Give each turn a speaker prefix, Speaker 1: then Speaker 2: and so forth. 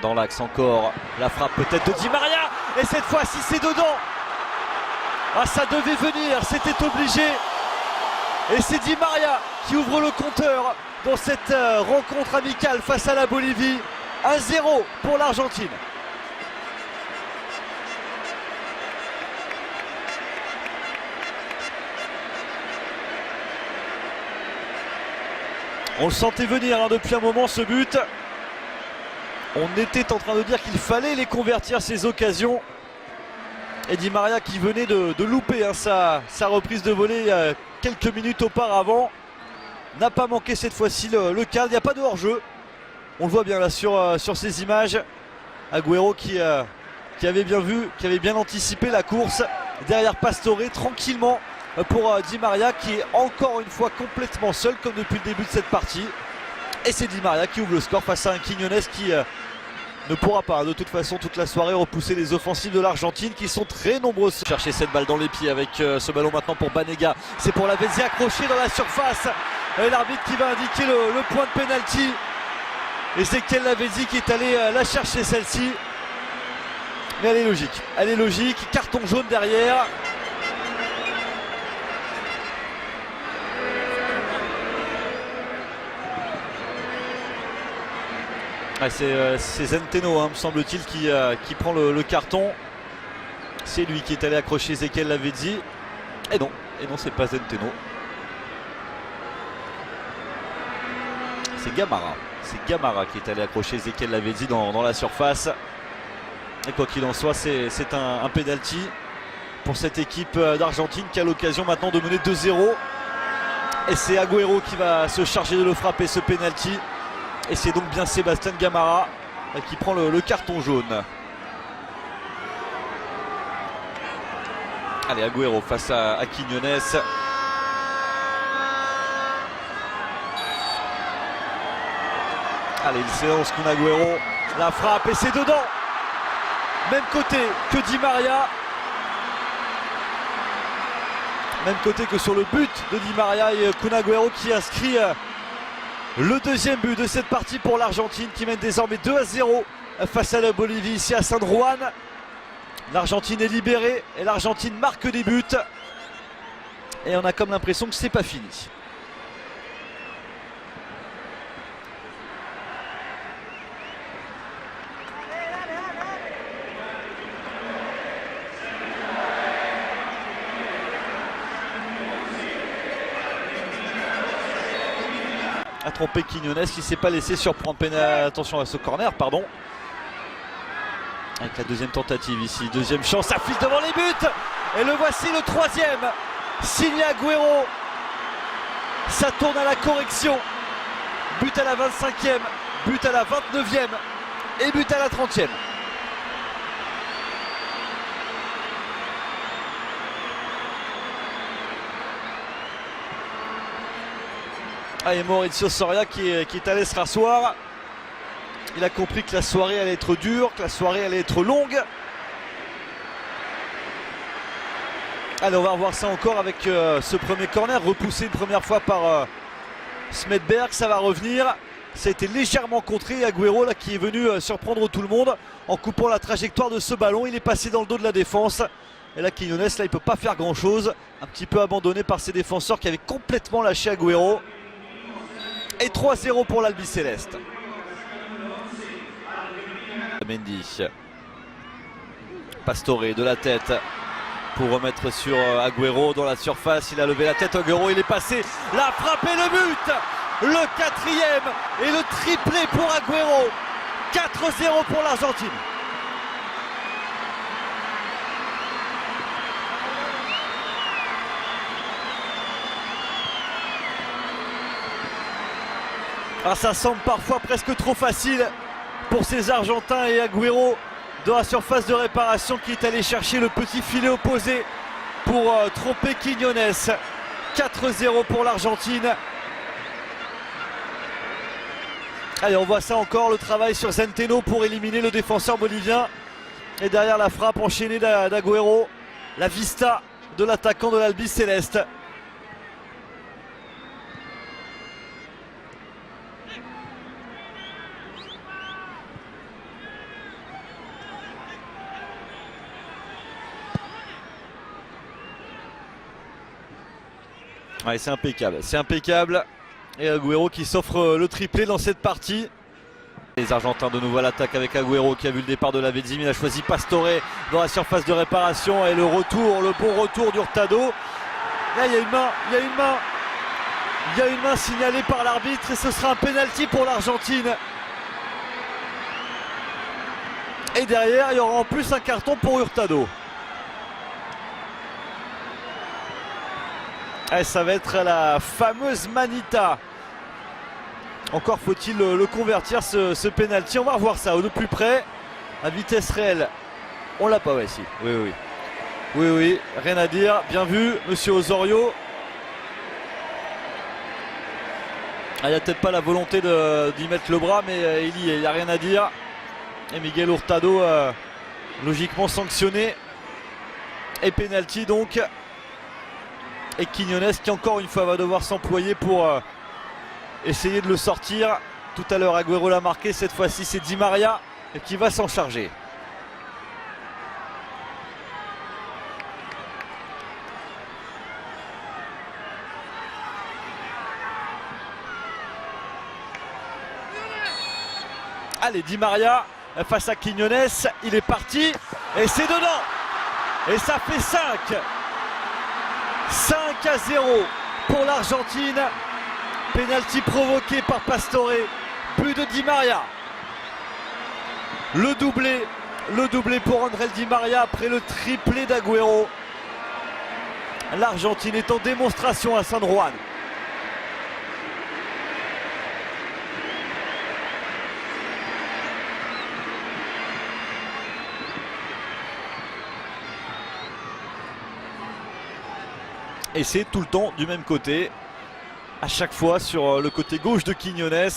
Speaker 1: Dans l'axe encore, la frappe peut-être de Di Maria, et cette fois-ci c'est dedans. Ah, ça devait venir, c'était obligé. Et c'est Di Maria qui ouvre le compteur dans cette rencontre amicale face à la Bolivie. 1-0 pour l'Argentine. On le sentait venir depuis un moment ce but. On était en train de dire qu'il fallait les convertir ces occasions. Et Di Maria qui venait de louper sa reprise de volée quelques minutes auparavant. N'a pas manqué cette fois-ci le cadre. Il n'y a pas de hors-jeu. On le voit bien là sur ces images. Agüero qui avait bien vu, qui avait bien anticipé la course. Derrière Pastore tranquillement pour Di Maria qui est encore une fois complètement seul comme depuis le début de cette partie. Et c'est Di Maria qui ouvre le score face à un Quiñones qui ne pourra pas de toute façon toute la soirée repousser les offensives de l'Argentine qui sont très nombreuses. Chercher cette balle dans les pieds avec ce ballon maintenant pour Banega. C'est pour Lavezzi accroché dans la surface. Et l'arbitre qui va indiquer le point de pénalty. Et c'est Lavezzi qui est allé la chercher celle-ci. Mais elle est logique. Elle est logique. Carton jaune derrière. Ah, c'est Zenteno, me semble-t-il, qui prend le carton. C'est lui qui est allé accrocher Ezequiel Lavezzi. Et non, c'est pas Zenteno. C'est Gamarra. C'est Gamarra qui est allé accrocher Ezequiel Lavezzi dans la surface. Et quoi qu'il en soit, c'est un penalty pour cette équipe d'Argentine qui a l'occasion maintenant de mener 2-0. Et c'est Agüero qui va se charger de le frapper, ce penalty. Et c'est donc bien Sébastien Gamarra qui prend le carton jaune. Allez, Agüero face à Quiñones. Allez, il s'élance Kun Agüero. La frappe et c'est dedans. Même côté que Di Maria. Même côté que sur le but de Di Maria et Kun Agüero qui inscrit le deuxième but de cette partie pour l'Argentine qui mène désormais 2-0 face à la Bolivie ici à San Juan. L'Argentine est libérée et l'Argentine marque des buts. Et on a comme l'impression que c'est pas fini. A trompé Quiñones qui ne s'est pas laissé surprendre. Attention à ce corner, pardon. Avec la deuxième tentative ici, deuxième chance, ça file devant les buts. Et le voici le troisième. Signé Agüero. Ça tourne à la correction. But à la 25e, but à la 29e et but à la 30e. Et Mauricio Soria qui est allé se rasseoir. Il a compris que la soirée allait être dure, que la soirée allait être longue. Allez, on va revoir ça encore avec ce premier corner repoussé une première fois par Smedberg. Ça va revenir. Ça a été légèrement contré. Agüero là, qui est venu surprendre tout le monde en coupant la trajectoire de ce ballon. Il est passé dans le dos de la défense. Et là, Quiñones, là, il ne peut pas faire grand chose. Un petit peu abandonné par ses défenseurs qui avaient complètement lâché Agüero. Et 3-0 pour l'Albiceleste. Mendy. Pastore de la tête pour remettre sur Agüero dans la surface. Il a levé la tête, Agüero, il est passé. La frappe et le but. Le quatrième et le triplé pour Agüero. 4-0 pour l'Argentine. Ah, ça semble parfois presque trop facile pour ces Argentins et Agüero dans la surface de réparation qui est allé chercher le petit filet opposé pour tromper Quiñones. 4-0 pour l'Argentine. Allez, on voit ça encore, le travail sur Zenteno pour éliminer le défenseur bolivien. Et derrière la frappe enchaînée d'Agüero, la vista de l'attaquant de l'Albiceleste. Ouais, c'est impeccable, c'est impeccable. Et Agüero qui s'offre le triplé dans cette partie. Les Argentins de nouveau à l'attaque avec Agüero qui a vu le départ de la Vezim. Il a choisi Pastore dans la surface de réparation. Et le retour, le bon retour d'Hurtado. Là, il y a une main, il y a une main. Il y a une main signalée par l'arbitre et ce sera un pénalty pour l'Argentine. Et derrière, il y aura en plus un carton pour Hurtado. Et ça va être la fameuse manita. Encore faut-il le convertir ce pénalty. On va revoir ça de plus près. À vitesse réelle. On l'a pas, ouais, si. Oui, oui. Oui, oui, rien à dire. Bien vu, monsieur Osorio. Il n'y a peut-être pas la volonté d'y mettre le bras, mais il n'y a rien à dire. Et Miguel Hurtado, logiquement sanctionné. Et pénalty donc. Et Quiñones qui encore une fois va devoir s'employer pour essayer de le sortir. Tout à l'heure Agüero l'a marqué, cette fois-ci c'est Di Maria qui va s'en charger. Allez, Di Maria face à Quiñones, il est parti et c'est dedans. Et ça fait 5-0 pour l'Argentine. Penalty provoqué par Pastore. But de Di Maria. Le doublé pour André Di Maria après le triplé d'Agüero. L'Argentine est en démonstration à San Juan. Et c'est tout le temps du même côté. À chaque fois sur le côté gauche de Quiñones.